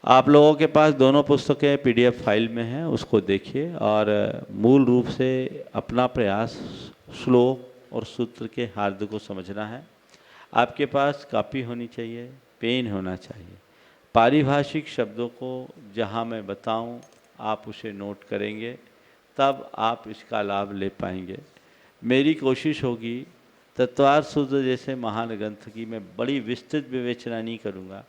आप लोगों के पास दोनों पुस्तकें पीडीएफ फाइल में हैं, उसको देखिए और मूल रूप से अपना प्रयास श्लोक और सूत्र के हार्द को समझना है। आपके पास कॉपी होनी चाहिए, पेन होना चाहिए। पारिभाषिक शब्दों को जहाँ मैं बताऊँ आप उसे नोट करेंगे, तब आप इसका लाभ ले पाएंगे। मेरी कोशिश होगी तत्वार्थ सूत्र जैसे महान ग्रंथ की मैं बड़ी विस्तृत विवेचना नहीं करूँगा,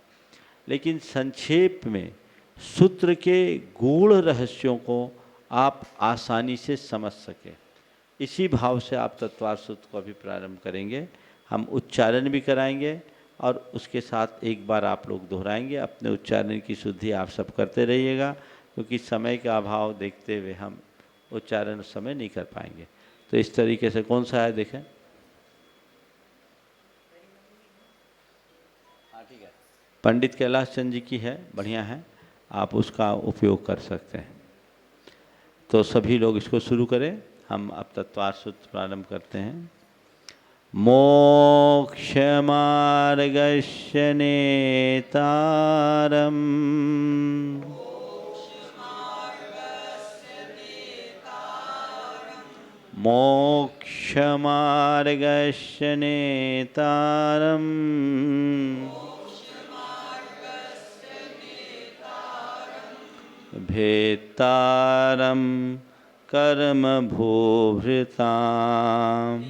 लेकिन संक्षेप में सूत्र के गूढ़ रहस्यों को आप आसानी से समझ सकें, इसी भाव से आप तत्वार्थ सूत्र को अभी प्रारंभ करेंगे। हम उच्चारण भी कराएंगे और उसके साथ एक बार आप लोग दोहराएंगे। अपने उच्चारण की शुद्धि आप सब करते रहिएगा, क्योंकि समय का अभाव देखते हुए हम उच्चारण उस समय नहीं कर पाएंगे। तो इस तरीके से कौन सा है देखें। हाँ ठीक है, पंडित कैलाश चंद्र जी की है, बढ़िया है, आप उसका उपयोग कर सकते हैं। तो सभी लोग इसको शुरू करें। हम अब तत्वार्थ सूत्र प्रारंभ करते हैं। मोक्ष मार्गस्य नेतारम् मोक्ष मार्गस्य नेतारम् भेत्तारं कर्म भूभृताम्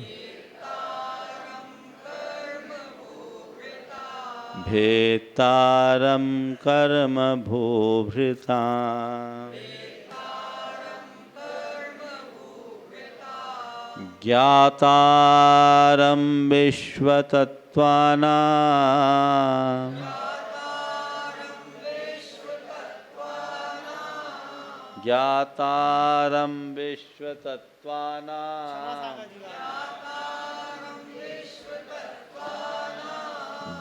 भेत्तारं कर्म भूभृताम् ज्ञातारं विश्वतत्त्वानां ज्ञातारं विश्वतत्त्वानां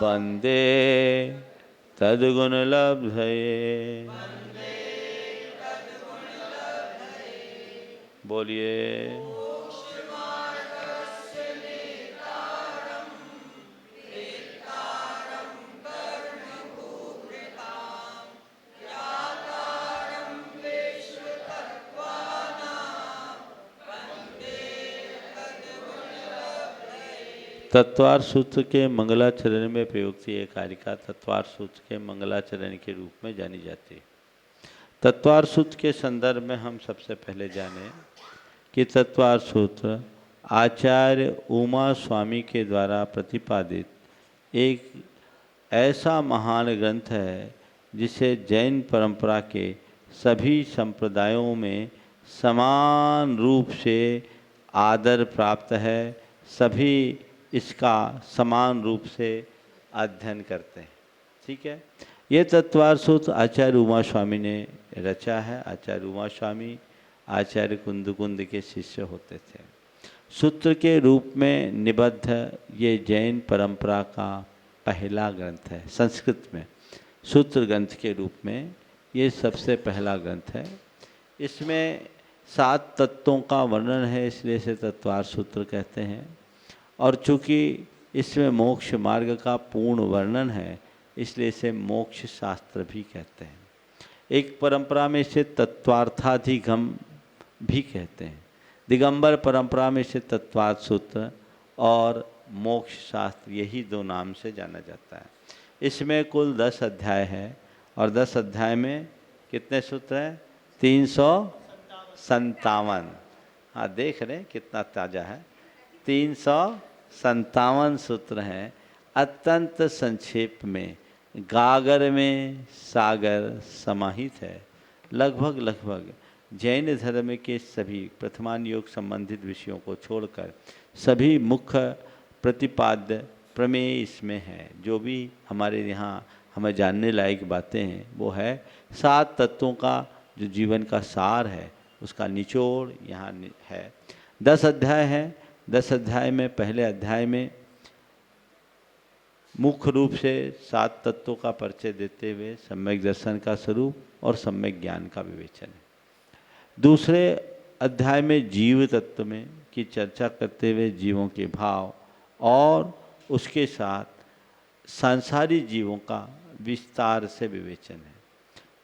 वन्दे तद्गुणलब्धये। बोलिए। तत्वार्थ सूत्र के मंगलाचरण में प्रयुक्त ये कारिका तत्वार्थ सूत्र के मंगलाचरण के रूप में जानी जाती है। तत्वार्थ सूत्र के संदर्भ में हम सबसे पहले जाने कि तत्वार्थ सूत्र आचार्य उमा स्वामी के द्वारा प्रतिपादित एक ऐसा महान ग्रंथ है जिसे जैन परंपरा के सभी संप्रदायों में समान रूप से आदर प्राप्त है। सभी इसका समान रूप से अध्ययन करते हैं। ठीक है, ये तत्वार्थ सूत्र आचार्य उमा स्वामी ने रचा है। आचार्य उमा स्वामी आचार्य कुंद के शिष्य होते थे। सूत्र के रूप में निबद्ध ये जैन परंपरा का पहला ग्रंथ है। संस्कृत में सूत्र ग्रंथ के रूप में ये सबसे पहला ग्रंथ है। इसमें 7 तत्वों का वर्णन है, इसलिए इसे तत्वार्थ सूत्र कहते हैं। और चूँकि इसमें मोक्ष मार्ग का पूर्ण वर्णन है, इसलिए इसे मोक्ष शास्त्र भी कहते हैं। एक परंपरा में इसे तत्वार्थाधिगम भी कहते हैं। दिगंबर परंपरा में इसे तत्वार्थ सूत्र और मोक्ष शास्त्र, यही 2 नाम से जाना जाता है। इसमें कुल 10 अध्याय है और 10 अध्याय में कितने सूत्र हैं? 357। हाँ, देख रहे हैं कितना ताज़ा है। 357 सूत्र हैं। अत्यंत संक्षेप में, गागर में सागर समाहित है। लगभग जैन धर्म के सभी प्रथमान योग संबंधित विषयों को छोड़कर सभी मुख्य प्रतिपाद्य प्रमेय इसमें है। जो भी हमारे यहाँ हमें जानने लायक बातें हैं वो है 7 तत्वों का जो जीवन का सार है, उसका निचोड़ यहाँ है। 10 अध्याय हैं। 10 अध्याय में पहले अध्याय में मुख्य रूप से 7 तत्वों का परिचय देते हुए सम्यक दर्शन का स्वरूप और सम्यक ज्ञान का विवेचन है। दूसरे अध्याय में जीव तत्व में की चर्चा करते हुए जीवों के भाव और उसके साथ सांसारिक जीवों का विस्तार से विवेचन है।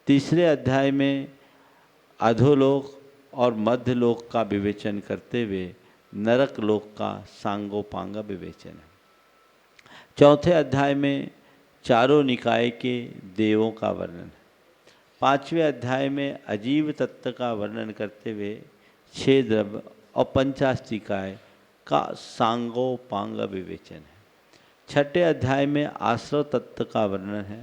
तीसरे अध्याय में अधोलोक और मध्यलोक का विवेचन करते हुए नरक लोक का सांगोपांग विवेचन है। चौथे अध्याय में चारों निकाय के देवों का वर्णन है। पांचवें अध्याय में अजीव तत्व का वर्णन करते हुए छह द्रव्य और पंचाष्टिकाय का सांगोपांग विवेचन है। छठे अध्याय में आश्रव तत्व का वर्णन है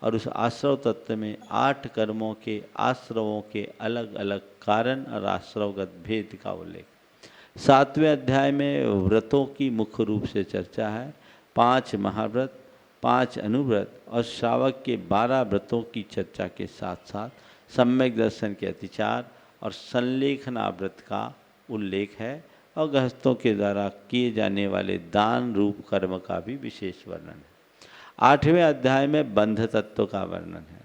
और उस आश्रव तत्व में 8 कर्मों के आश्रवों के अलग अलग कारण और आश्रवगत भेद का उल्लेख। सातवें अध्याय में व्रतों की मुख्य रूप से चर्चा है। 5 महाव्रत, 5 अनुव्रत और श्रावक के 12 व्रतों की चर्चा के साथ साथ सम्यक दर्शन के अतिचार और संलेखना व्रत का उल्लेख है और गृहस्थों के द्वारा किए जाने वाले दान रूप कर्म का भी विशेष वर्णन है। 8वें अध्याय में बंध तत्व का वर्णन है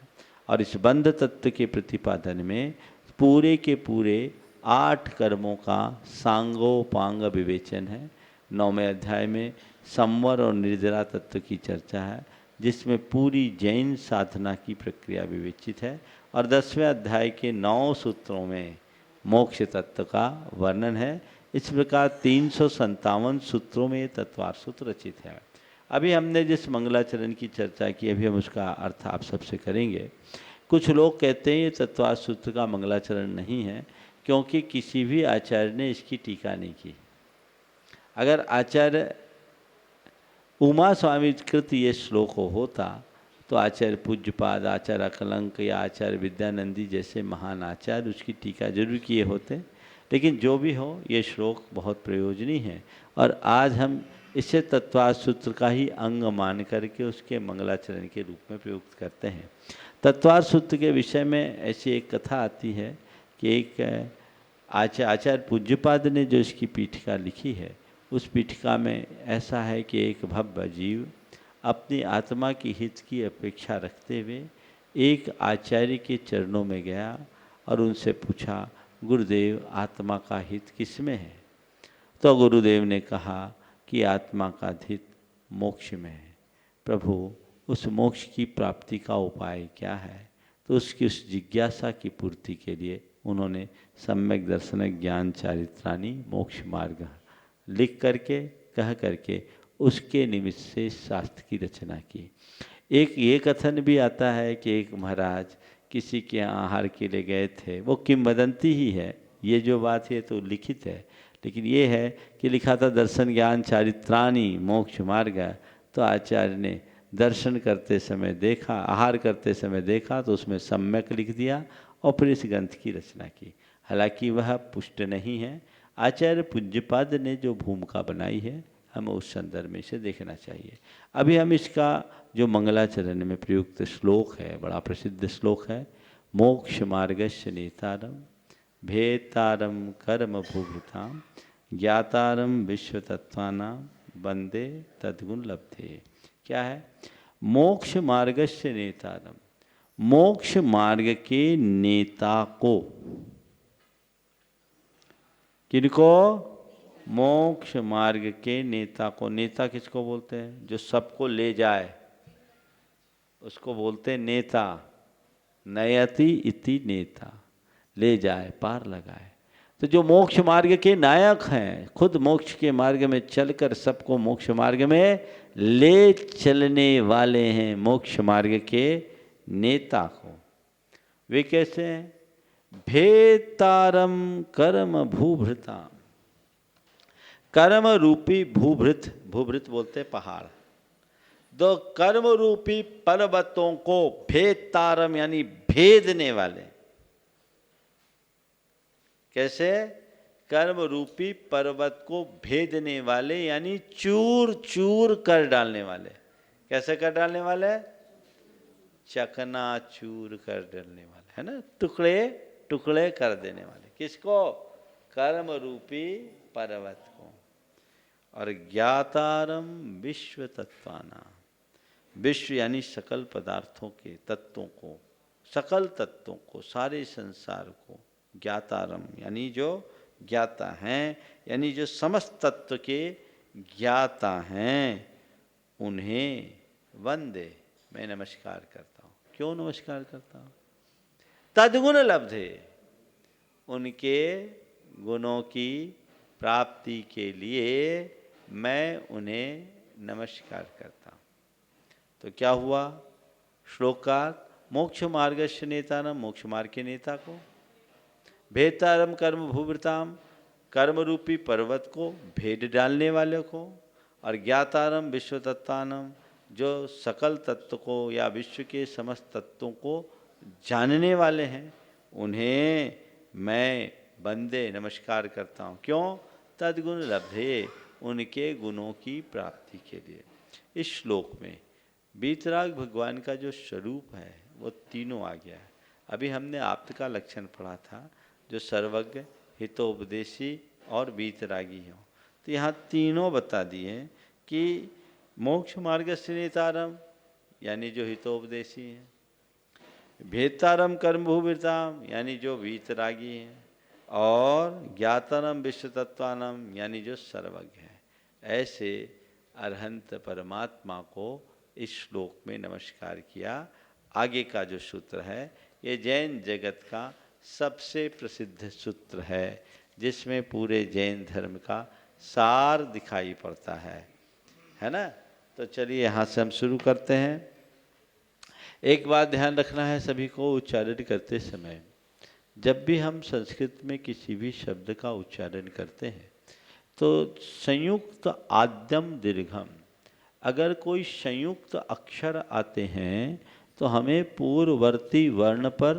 और इस बंध तत्व के प्रतिपादन में पूरे के पूरे 8 कर्मों का सांगोपांग विवेचन है। 9वें अध्याय में संवर और निर्जरा तत्व की चर्चा है जिसमें पूरी जैन साधना की प्रक्रिया विवेचित है और 10वें अध्याय के 9 सूत्रों में मोक्ष तत्व का वर्णन है। इस प्रकार 357 सूत्रों में तत्वार सूत्र रचित है। अभी हमने जिस मंगलाचरण की चर्चा की, अभी हम उसका अर्थ आप सबसे करेंगे। कुछ लोग कहते हैं ये तत्वार सूत्र का मंगलाचरण नहीं है क्योंकि किसी भी आचार्य ने इसकी टीका नहीं की। अगर आचार्य उमा स्वामी कृत ये श्लोक होता तो आचार्य पूज्यपाद, आचार्य अकलंक या आचार्य विद्यानंदी जैसे महान आचार्य उसकी टीका जरूर किए होते। लेकिन जो भी हो, ये श्लोक बहुत प्रयोजनीय है और आज हम इसे तत्वार सूत्र का ही अंग मान करके उसके मंगलाचरण के रूप में प्रयुक्त करते हैं। तत्वार सूत्र के विषय में ऐसी एक कथा आती है कि एक आचार्य पूज्यपाद ने जो इसकी पीठिका लिखी है, उस पीठिका में ऐसा है कि एक भव्य जीव अपनी आत्मा की हित की अपेक्षा रखते हुए एक आचार्य के चरणों में गया और उनसे पूछा, गुरुदेव आत्मा का हित किस में है? तो गुरुदेव ने कहा कि आत्मा का हित मोक्ष में है। प्रभु, उस मोक्ष की प्राप्ति का उपाय क्या है? तो उसकी उस जिज्ञासा की पूर्ति के लिए उन्होंने सम्यक दर्शन ज्ञान चारित्राणी मोक्ष मार्ग लिख करके कह करके उसके निमित्त से शास्त्र की रचना की। एक ये कथन भी आता है कि एक महाराज किसी के आहार के लिए गए थे। वो किंवदंती ही है, ये जो बात है तो लिखित है, लेकिन ये है कि लिखा था दर्शन ज्ञान चारित्राणी मोक्ष मार्ग। तो आचार्य ने दर्शन करते समय देखा, आहार करते समय देखा तो उसमें सम्यक लिख दिया और फिर इस ग्रंथ की रचना की। हालांकि वह पुष्ट नहीं है। आचार्य पूज्यपाद ने जो भूमिका बनाई है हमें उस संदर्भ में इसे देखना चाहिए। अभी हम इसका जो मंगलाचरण में प्रयुक्त श्लोक है, बड़ा प्रसिद्ध श्लोक है, मोक्ष मार्गस्य नेतारम भेतारम कर्म भूभृताम ज्ञातारम विश्व तत्वानां वंदे तद्गुण लब्धे। क्या है? मोक्ष मार्गस्य नेतारम, मोक्ष मार्ग के नेता को। किनको? मोक्ष मार्ग के नेता को। नेता किसको बोलते हैं? जो सबको ले जाए उसको बोलते हैं नेता। नयति इति नेता, ले जाए, पार लगाए। तो जो मोक्ष मार्ग के नायक हैं, खुद मोक्ष के मार्ग में चलकर सबको मोक्ष मार्ग में ले चलने वाले हैं, मोक्ष मार्ग के नेता को। वे कैसे हैं? भेतारम कर्म भूभृताम, कर्म रूपी भूभृत, भूभृत बोलते पहाड़, दो कर्म रूपी पर्वतों को भेतारम यानी भेदने वाले। कैसे? कर्म रूपी पर्वत को भेदने वाले यानी चूर चूर कर डालने वाले। कैसे कर डालने वाले? चकना चूर कर डालने वाले, है ना, टुकड़े टुकड़े कर देने वाले। किसको? कर्म रूपी पर्वत को। और ज्ञातारम विश्व तत्वाना, विश्व यानी सकल पदार्थों के तत्वों को, सकल तत्वों को, सारे संसार को। ज्ञातारम यानी जो ज्ञाता हैं, यानी जो समस्त तत्व के ज्ञाता हैं, उन्हें वंदे, मैं नमस्कार करता हूँ। क्यों नमस्कार करता हूँ? तद्गुण लब्धे, उनके गुणों की प्राप्ति के लिए मैं उन्हें नमस्कार करता हूँ। तो क्या हुआ? श्लोकार मोक्ष मार्गस्य नेता न, मोक्ष मार्ग के नेता को, भेदारम कर्म भूवृताम, कर्म रूपी पर्वत को भेद डालने वाले को, और ज्ञातारम विश्व तत्वानम, जो सकल तत्व को या विश्व के समस्त तत्वों को जानने वाले हैं, उन्हें मैं बंदे नमस्कार करता हूँ। क्यों? तद्गुण लब्धे, उनके गुणों की प्राप्ति के लिए। इस श्लोक में वीतराग भगवान का जो स्वरूप है वो तीनों आ गया है। अभी हमने आप्त का लक्षण पढ़ा था, जो सर्वज्ञ, हितोपदेशी और वीतरागी हो। तो यहाँ तीनों बता दिए कि मोक्ष मार्ग से नेतारम यानी जो हितोपदेशी हैं, भेदतारम कर्म भूवृताम यानी जो वीतरागी हैं, और ज्ञातारम विश्व तत्वानम यानी जो सर्वज्ञ है। ऐसे अरहंत परमात्मा को इस श्लोक में नमस्कार किया। आगे का जो सूत्र है ये जैन जगत का सबसे प्रसिद्ध सूत्र है, जिसमें पूरे जैन धर्म का सार दिखाई पड़ता है ना। तो चलिए यहाँ से हम शुरू करते हैं। एक बात ध्यान रखना है सभी को, उच्चारण करते समय जब भी हम संस्कृत में किसी भी शब्द का उच्चारण करते हैं तो संयुक्त आद्यम दीर्घम, अगर कोई संयुक्त अक्षर आते हैं तो हमें पूर्ववर्ती वर्ण पर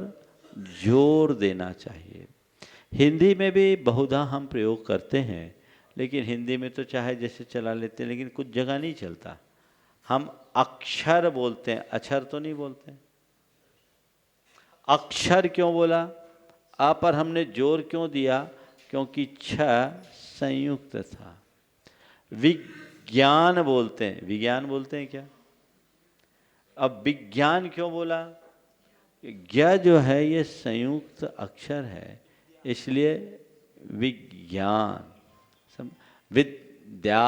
जोर देना चाहिए। हिंदी में भी बहुधा हम प्रयोग करते हैं, लेकिन हिंदी में तो चाहे जैसे चला लेते हैं, लेकिन कुछ जगह नहीं चलता। हम अक्षर बोलते हैं, अक्षर तो नहीं बोलते हैं। अक्षर क्यों बोला? आ पर हमने जोर क्यों दिया? क्योंकि छ संयुक्त था। विज्ञान बोलते हैं, विज्ञान बोलते हैं क्या? अब विज्ञान क्यों बोला? ज्ञ जो है ये संयुक्त अक्षर है, इसलिए विज्ञान। विद्या,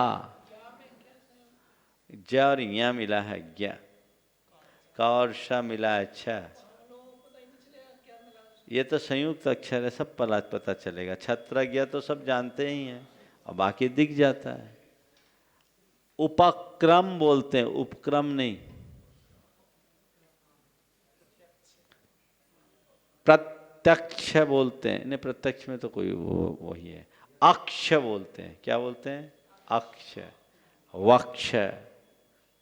ज और य मिला है ज्ञ, क और श मिला है छ। ये तो संयुक्त अक्षर है, सब पता चलेगा। छत्रज्ञ तो सब जानते ही हैं, और बाकी दिख जाता है। उपक्रम बोलते हैं, उपक्रम नहीं। प्रत्यक्ष बोलते हैं, नहीं प्रत्यक्ष में तो कोई वही है। अक्ष बोलते हैं, क्या बोलते हैं? अक्ष, वक्ष,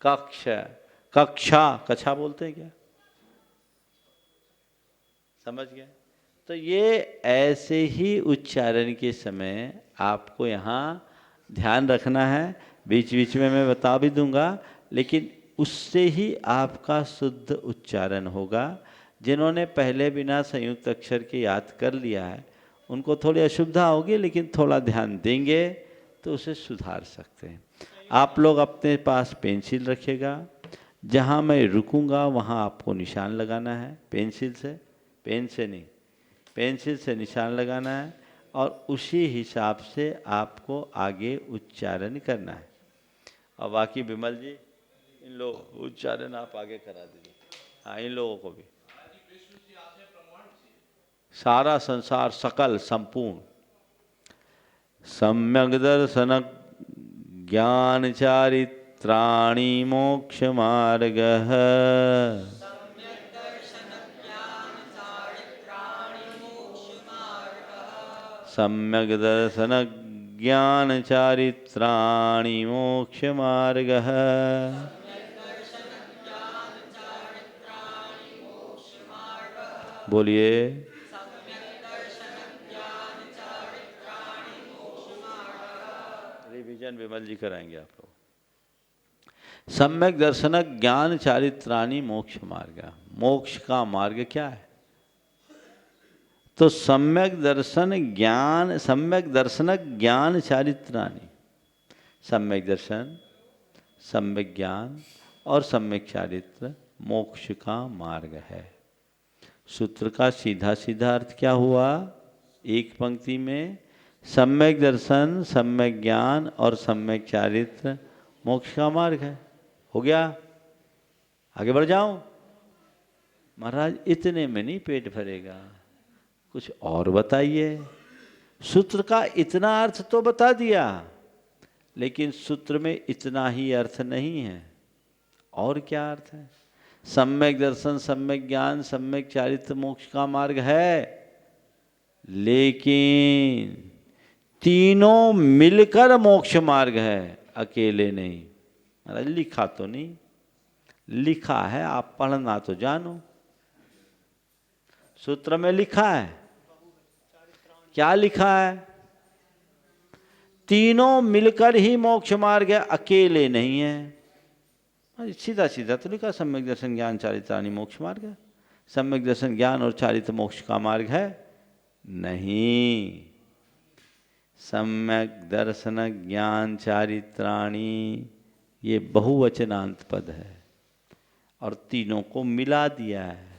कक्ष, कक्षा, कक्षा बोलते हैं क्या? समझ गए? तो ये ऐसे ही उच्चारण के समय आपको यहाँ ध्यान रखना है। बीच बीच में मैं बता भी दूंगा, लेकिन उससे ही आपका शुद्ध उच्चारण होगा। जिन्होंने पहले बिना संयुक्त अक्षर के याद कर लिया है उनको थोड़ी असुविधा होगी, लेकिन थोड़ा ध्यान देंगे तो उसे सुधार सकते हैं। आप लोग अपने पास पेंसिल रखिएगा, जहाँ मैं रुकूंगा वहाँ आपको निशान लगाना है पेंसिल से, पेन से नहीं, पेंसिल से निशान लगाना है, और उसी हिसाब से आपको आगे उच्चारण करना है। और बाकी विमल जी, इन लोग उच्चारण आप आगे करा दीजिए। हाँ, इन लोगों को भी सारा संसार सकल संपूर्ण। सम्यक दर्शन ज्ञान चारित्राणि मोक्ष मार्ग, सम्यक दर्शन ज्ञान चारित्राणि मोक्ष मार्ग। बोलिए। रिवीजन विमल जी कराएंगे आप लोग। सम्यक दर्शन ज्ञान चारित्राणि मोक्ष मार्ग, मोक्ष का मार्ग क्या है? तो सम्यक दर्शन ज्ञान, सम्यक दर्शन ज्ञान चारित्राणि, सम्यक दर्शन, सम्यक ज्ञान और सम्यक चारित्र मोक्ष का मार्ग है। सूत्र का सीधा सीधा अर्थ क्या हुआ? एक पंक्ति में सम्यक दर्शन, सम्यक ज्ञान और सम्यक चारित्र मोक्ष का मार्ग है। हो गया? आगे बढ़ जाऊं? महाराज इतने में नहीं पेट भरेगा, कुछ और बताइए। सूत्र का इतना अर्थ तो बता दिया, लेकिन सूत्र में इतना ही अर्थ नहीं है, और क्या अर्थ है? सम्यक दर्शन, सम्यक ज्ञान, सम्यक चारित्र मोक्ष का मार्ग है, लेकिन तीनों मिलकर मोक्ष मार्ग है, अकेले नहीं। महाराज लिखा तो नहीं, लिखा है, आप पढ़ना तो जानो। सूत्र में लिखा है, क्या लिखा है? तीनों मिलकर ही मोक्ष मार्ग है, अकेले नहीं है। सीधा सीधा तो लिखा, सम्यक दर्शन ज्ञान चारित्राणि मोक्ष मार्ग है। सम्यक दर्शन ज्ञान और चारित्र मोक्ष का मार्ग है? नहीं। सम्यक दर्शन ज्ञान चारित्राणि ये बहुवचनांत पद है और तीनों को मिला दिया है।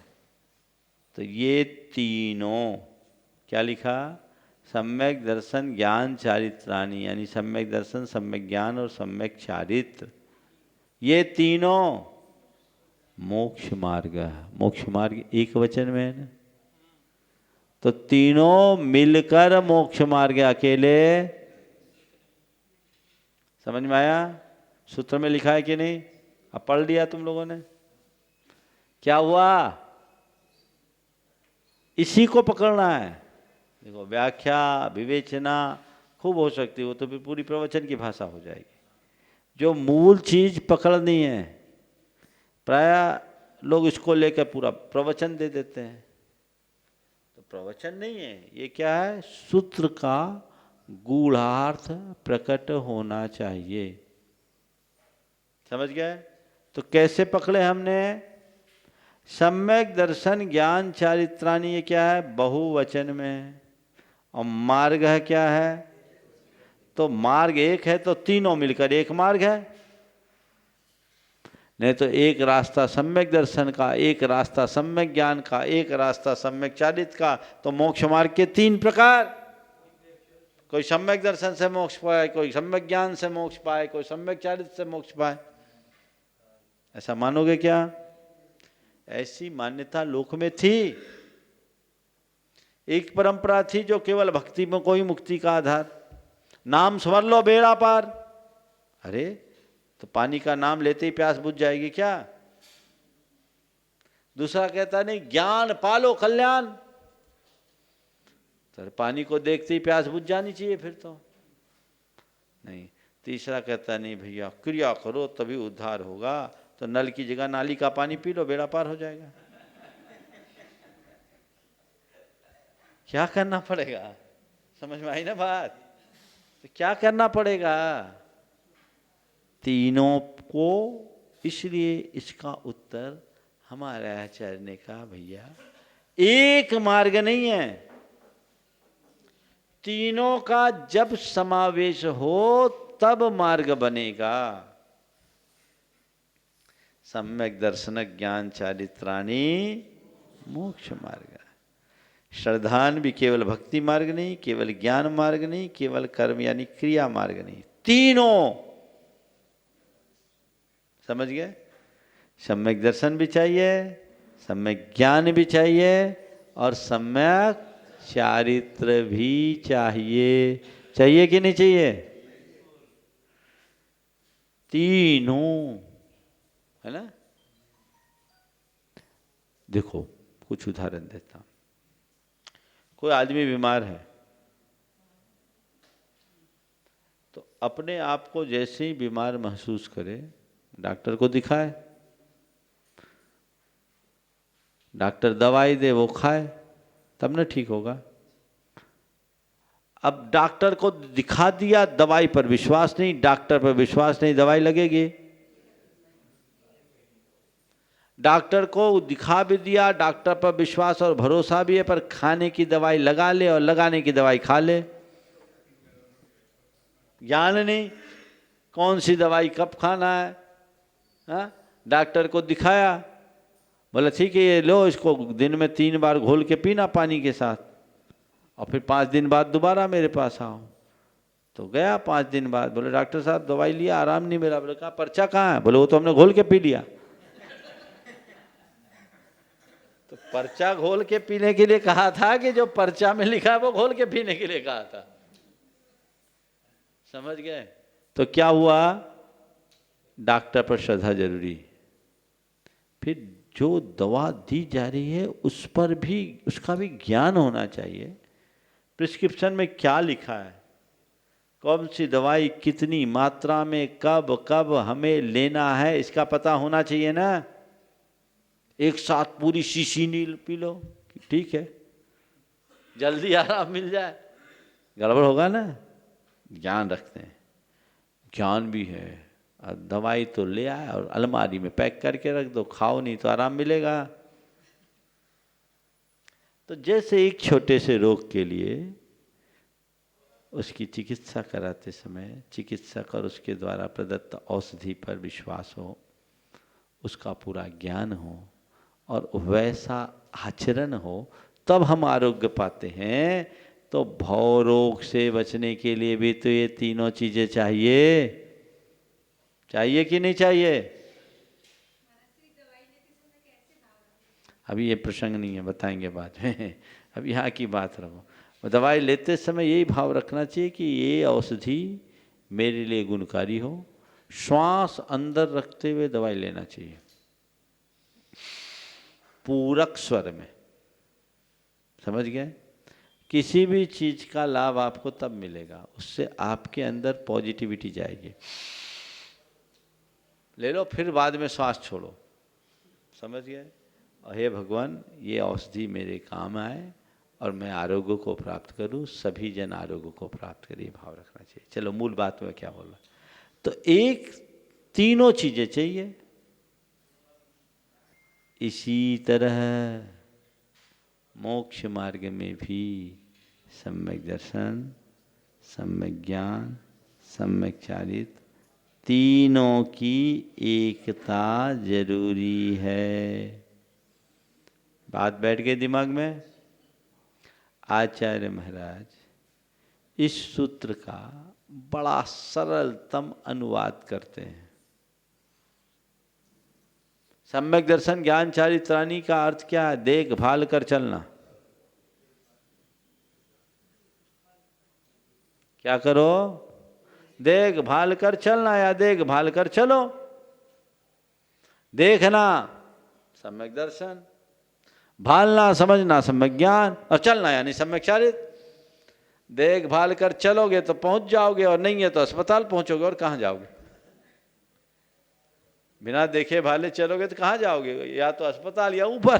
तो ये तीनों क्या लिखा? सम्यक दर्शन ज्ञान चारित्राणि, यानी सम्यक दर्शन, सम्यक ज्ञान और सम्यक चारित्र, ये तीनों मोक्ष मार्ग है। मोक्ष मार्ग एक वचन में है ना, तो तीनों मिलकर मोक्ष मार्ग है, अकेले। समझ में आया? सूत्र में लिखा है कि नहीं? अब पढ़ लिया तुम लोगों ने, क्या हुआ? इसी को पकड़ना है। देखो व्याख्या विवेचना खूब हो सकती है, वो तो फिर पूरी प्रवचन की भाषा हो जाएगी। जो मूल चीज पकड़नी है, प्राय लोग इसको लेकर पूरा प्रवचन दे देते हैं। तो प्रवचन नहीं है ये, क्या है? सूत्र का गूढ़ार्थ प्रकट होना चाहिए। समझ गए? तो कैसे पकड़े हमने? सम्यक दर्शन ज्ञान चारित्राणि, ये क्या है? बहुवचन में। और मार्ग है क्या है? तो मार्ग एक है, तो तीनों मिलकर एक मार्ग है। नहीं तो एक रास्ता सम्यक दर्शन का, एक रास्ता सम्यक ज्ञान का, एक रास्ता सम्यक चारित्र का, तो मोक्ष मार्ग के तीन प्रकार। कोई सम्यक दर्शन से मोक्ष पाए, कोई सम्यक ज्ञान से मोक्ष पाए, कोई सम्यक चारित्र से मोक्ष पाए। ऐसा मानोगे क्या? ऐसी मान्यता लोक में थी। एक परंपरा थी जो केवल भक्ति में कोई मुक्ति का आधार, नाम स्मर लो बेड़ा पार। अरे तो पानी का नाम लेते ही प्यास बुझ जाएगी क्या? दूसरा कहता नहीं ज्ञान पालो कल्याण, तो पानी को देखते ही प्यास बुझ जानी चाहिए फिर तो नहीं। तीसरा कहता नहीं भैया क्रिया करो तभी उद्धार होगा, तो नल की जगह नाली का पानी पी लो, बेड़ा पार हो जाएगा। क्या करना पड़ेगा? समझ में आई ना बात? तो क्या करना पड़ेगा? तीनों को, इसलिए इसका उत्तर हमारे आचार्य ने कहा भैया एक मार्ग नहीं है, तीनों का जब समावेश हो तब मार्ग बनेगा। सम्यक दर्शन ज्ञान चारित्राणि मोक्ष मार्ग। श्रद्धान भी केवल भक्ति मार्ग नहीं, केवल ज्ञान मार्ग नहीं, केवल कर्म यानी क्रिया मार्ग नहीं, तीनों। समझ गए? सम्यक दर्शन भी चाहिए, सम्यक ज्ञान भी चाहिए और सम्यक चारित्र भी चाहिए। चाहिए कि नहीं चाहिए? तीनों, है ना? देखो कुछ उदाहरण देता हूं। कोई आदमी बीमार है तो अपने आप को जैसे ही बीमार महसूस करे डॉक्टर को दिखाए, डॉक्टर दवाई दे वो खाए, तब न ठीक होगा। अब डॉक्टर को दिखा दिया, दवाई पर विश्वास नहीं, डॉक्टर पर विश्वास नहीं, दवाई लगेगी। डॉक्टर को दिखा भी दिया, डॉक्टर पर विश्वास और भरोसा भी है, पर खाने की दवाई लगा ले और लगाने की दवाई खा ले। ज्ञान नहीं कौन सी दवाई कब खाना है। हाँ? डॉक्टर को दिखाया, बोला ठीक है ये लो, इसको दिन में 3 बार घोल के पीना पानी के साथ, और फिर 5 दिन बाद दोबारा मेरे पास आओ। तो गया 5 दिन बाद, बोले डॉक्टर साहब दवाई लिया, आराम नहीं मिला। बोले कहा पर्चा कहाँ है? बोले वो तो हमने घोल के पी लिया। तो पर्चा घोल के पीने के लिए कहा था कि जो पर्चा में लिखा है वो घोल के पीने के लिए कहा था? समझ गए? तो क्या हुआ, डॉक्टर पर श्रद्धा जरूरी। फिर जो दवा दी जा रही है उस पर भी, उसका भी ज्ञान होना चाहिए। प्रिस्क्रिप्शन में क्या लिखा है, कौन सी दवाई कितनी मात्रा में कब कब हमें लेना है, इसका पता होना चाहिए ना। एक साथ पूरी शीशी नील पी लो, ठीक है, जल्दी आराम मिल जाए, गड़बड़ होगा ना। ज्ञान रखते हैं, ज्ञान भी है। और दवाई तो ले आए और अलमारी में पैक करके रख दो, खाओ नहीं तो आराम मिलेगा। तो जैसे एक छोटे से रोग के लिए उसकी चिकित्सा कराते समय चिकित्सक और उसके द्वारा प्रदत्त औषधि पर विश्वास हो, उसका पूरा ज्ञान हो और वैसा आचरण हो, तब हम आरोग्य पाते हैं। तो भव रोग से बचने के लिए भी तो ये तीनों चीजें चाहिए, चाहिए कि नहीं चाहिए? अभी ये प्रसंग नहीं है, बताएंगे बाद में। अब यहाँ की बात रहो। दवाई लेते समय यही भाव रखना चाहिए कि ये औषधि मेरे लिए गुणकारी हो। श्वास अंदर रखते हुए दवाई लेना चाहिए, पूरक स्वर में। समझ गए? किसी भी चीज का लाभ आपको तब मिलेगा, उससे आपके अंदर पॉजिटिविटी जाएगी। ले लो, फिर बाद में श्वास छोड़ो। समझ गए? हे भगवान, ये औषधि मेरे काम आए और मैं आरोग्य को प्राप्त करूं, सभी जन आरोग्य को प्राप्त करें, भाव रखना चाहिए। चलो मूल बात में क्या बोला, तो एक तीनों चीजें चाहिए। इसी तरह मोक्ष मार्ग में भी सम्यक दर्शन, सम्यक ज्ञान, सम्यक चारित्र, तीनों की एकता जरूरी है। बात बैठ गई दिमाग में? आचार्य महाराज इस सूत्र का बड़ा सरलतम अनुवाद करते हैं। सम्यक दर्शन ज्ञान चारित्राणी का अर्थ क्या है? देखभाल कर चलना। क्या करो? देखभाल कर चलना या देखभाल कर चलो। देखना सम्यक दर्शन, भालना समझना सम्यक ज्ञान, और चलना यानी सम्यक चारित्र। देखभाल कर चलोगे तो पहुंच जाओगे, और नहीं है तो अस्पताल पहुंचोगे, और कहां जाओगे? बिना देखे भाले चलोगे तो कहां जाओगे? या तो अस्पताल या ऊपर।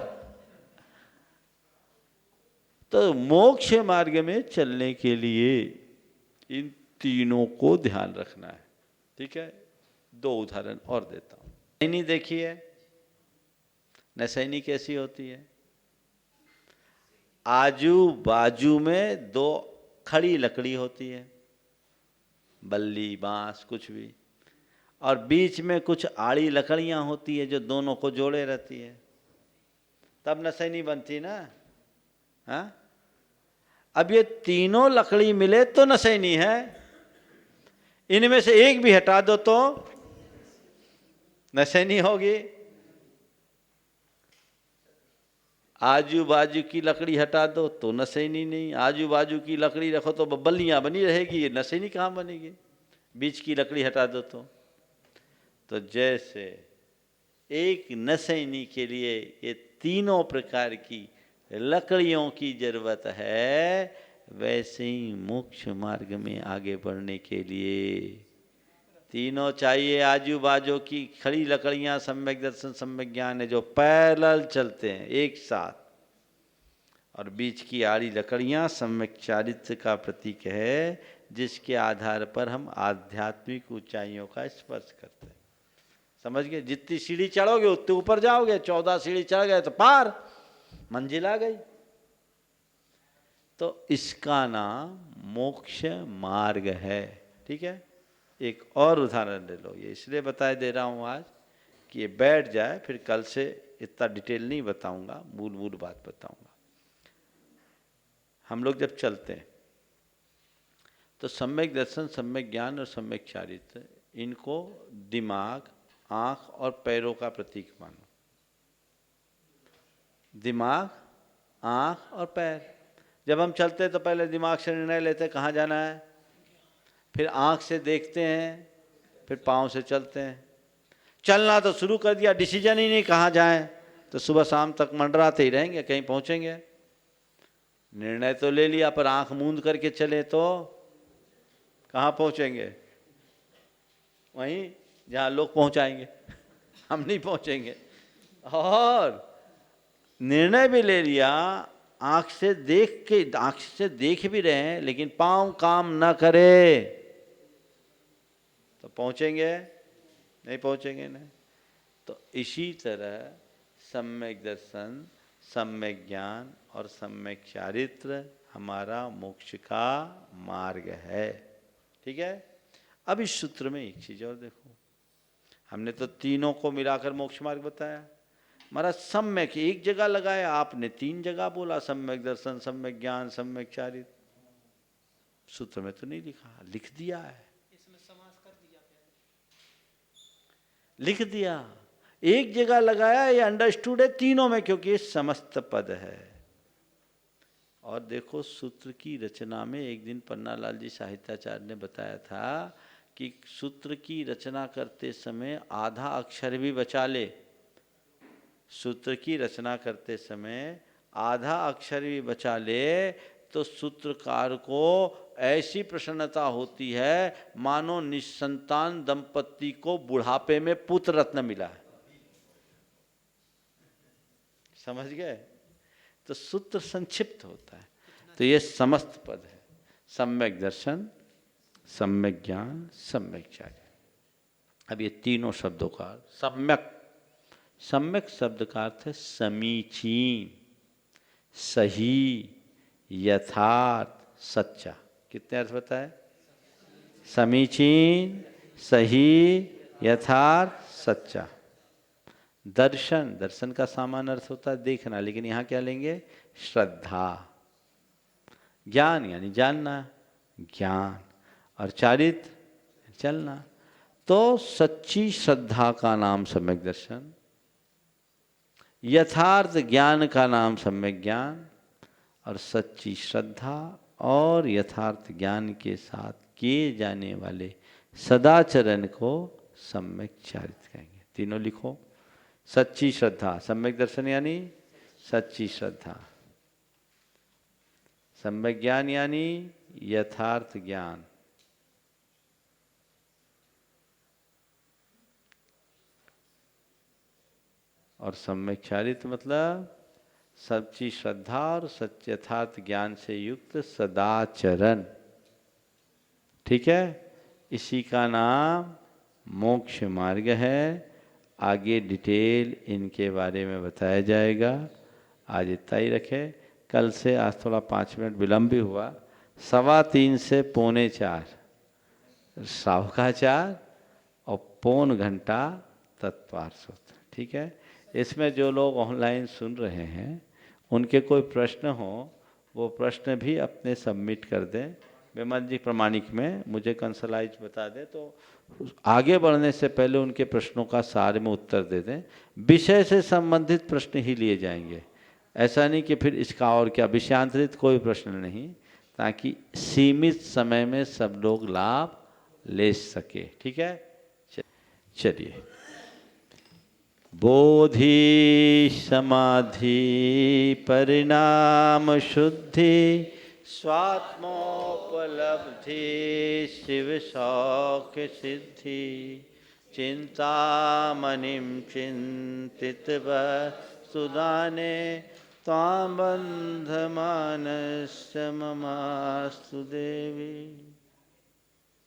तो मोक्ष मार्ग में चलने के लिए इन तीनों को ध्यान रखना है। ठीक है, दो उदाहरण और देता हूं। नसैनी देखिए, नसैनी कैसी होती है? आजू बाजू में दो खड़ी लकड़ी होती है, बल्ली बांस कुछ भी, और बीच में कुछ आड़ी लकड़ियां होती है जो दोनों को जोड़े रहती है, तब नसैनी बनती ना। हाँ, अब ये तीनों लकड़ी मिले तो नसैनी है, इनमें से एक भी हटा दो तो नसैनी होगी। आजू बाजू की लकड़ी हटा दो तो नसैनी नहीं, आजू बाजू की लकड़ी रखो तो बल्लियां बनी रहेगी, ये नसैनी कहाँ बनेगी? बीच की लकड़ी हटा दो तो जैसे एक नसैनी के लिए ये तीनों प्रकार की लकड़ियों की जरूरत है, वैसे ही मोक्ष मार्ग में आगे बढ़ने के लिए तीनों चाहिए। आजू बाजू की खड़ी लकड़ियां सम्यक दर्शन सम्यक ज्ञान है जो पैरेलल चलते हैं एक साथ, और बीच की आड़ी लकड़ियां सम्यक चारित्र का प्रतीक है, जिसके आधार पर हम आध्यात्मिक ऊंचाइयों का स्पर्श करते हैं। समझ गए? जितनी सीढ़ी चढ़ोगे उतने ऊपर जाओगे। 14 सीढ़ी चढ़ गए तो पार, मंजिल आ गई। तो इसका नाम मोक्ष मार्ग है। ठीक है, एक और उदाहरण ले लो। ये इसलिए बताए दे रहा हूं आज कि ये बैठ जाए, फिर कल से इतना डिटेल नहीं बताऊंगा, मूल मूल बात बताऊंगा। हम लोग जब चलते हैं तो सम्यक दर्शन सम्यक ज्ञान और सम्यक चारित्र, इनको दिमाग, आंख और पैरों का प्रतीक मानो। दिमाग, आँख और पैर। जब हम चलते हैं तो पहले दिमाग से निर्णय लेते हैं कहाँ जाना है, फिर आँख से देखते हैं, फिर पाँव से चलते हैं। चलना तो शुरू कर दिया, डिसीजन ही नहीं कहाँ जाएं, तो सुबह शाम तक मंडराते ही रहेंगे, कहीं पहुँचेंगे। निर्णय तो ले लिया पर आँख मूंद करके चले तो कहाँ पहुँचेंगे? वहीं जहाँ लोग पहुँचाएंगे, हम नहीं पहुँचेंगे। और निर्णय भी ले लिया, आँख से देख भी रहे हैं, लेकिन पाँव काम न करे तो पहुँचेंगे? नहीं पहुँचेंगे नहीं। तो इसी तरह सम्यक दर्शन, सम्यक ज्ञान और सम्यक चारित्र हमारा मोक्ष का मार्ग है। ठीक है। अब इस सूत्र में एक चीज और देखो, हमने तो तीनों को मिलाकर मोक्ष मार्ग बताया। महाराज सम्यक एक जगह लगाया, आपने 3 जगह बोला, सम्यक दर्शन, सम्यक ज्ञान, सम्यक चारित्र। सूत्र में तो नहीं लिखा, लिख दिया है, इसमें समास कर दिया, लिख दिया। एक जगह लगाया, ये अंडरस्टूड है तीनों में, क्योंकि ये समस्त पद है। और देखो सूत्र की रचना में एक दिन पन्नालाल जी साहित्याचार्य ने बताया था कि सूत्र की रचना करते समय आधा अक्षर भी बचा ले, सूत्र की रचना करते समय आधा अक्षर भी बचा ले, तो सूत्रकार को ऐसी प्रसन्नता होती है मानो निसंतान दंपति को बुढ़ापे में पुत्र रत्न मिला है। समझ गए? तो सूत्र संक्षिप्त होता है। तो ये समस्त पद है, सम्यक दर्शन, सम्यक ज्ञान, सम्यक चार्य। अब ये तीनों शब्दों का सम्यक, सम्यक शब्द का अर्थ है समीचीन, सही, यथार्थ, सच्चा। कितने अर्थ बताए? समीचीन, सही, यथार्थ, सच्चा। दर्शन, दर्शन का सामान्य अर्थ होता है देखना, लेकिन यहाँ क्या लेंगे? श्रद्धा। ज्ञान यानी जानना, ज्ञान। और चारित्र चलना। तो सच्ची श्रद्धा का नाम सम्यक दर्शन, यथार्थ ज्ञान का नाम सम्यक ज्ञान, और सच्ची श्रद्धा और यथार्थ ज्ञान के साथ किए जाने वाले सदाचरण को सम्यक चारित्र कहेंगे। तीनों लिखो। सच्ची श्रद्धा, सम्यक दर्शन यानी सच्ची श्रद्धा, सम्यक ज्ञान यानी यथार्थ ज्ञान, और सम्यक चारित्र मतलब सच्ची श्रद्धा और सच्चे यथार्थ ज्ञान से युक्त सदाचरण। ठीक है। इसी का नाम मोक्ष मार्ग है। आगे डिटेल इनके बारे में बताया जाएगा। आज इतना ही रखें। कल से, आज थोड़ा 5 मिनट विलम्ब भी हुआ, 3:15 से 3:45 सावकाचार और 1 घंटा तत्वार सूत्र। ठीक है। इसमें जो लोग ऑनलाइन सुन रहे हैं उनके कोई प्रश्न हो, वो प्रश्न भी अपने सबमिट कर दें। विमल जी प्रमाणिक में मुझे कंसलाइज बता दें, तो आगे बढ़ने से पहले उनके प्रश्नों का सार में उत्तर दे दें। विषय से संबंधित प्रश्न ही लिए जाएंगे, ऐसा नहीं कि फिर इसका और क्या, विषयांतरित कोई प्रश्न नहीं, ताकि सीमित समय में सब लोग लाभ ले सके। ठीक है। चलिए। बोधि समाधि परिणाम शुद्धि स्वात्मोपलब्धि शिव शौक सिद्धि चिंतामणिं चिंतित वसुदाने त्वां बन्धमानस्य ममास्तु देवी।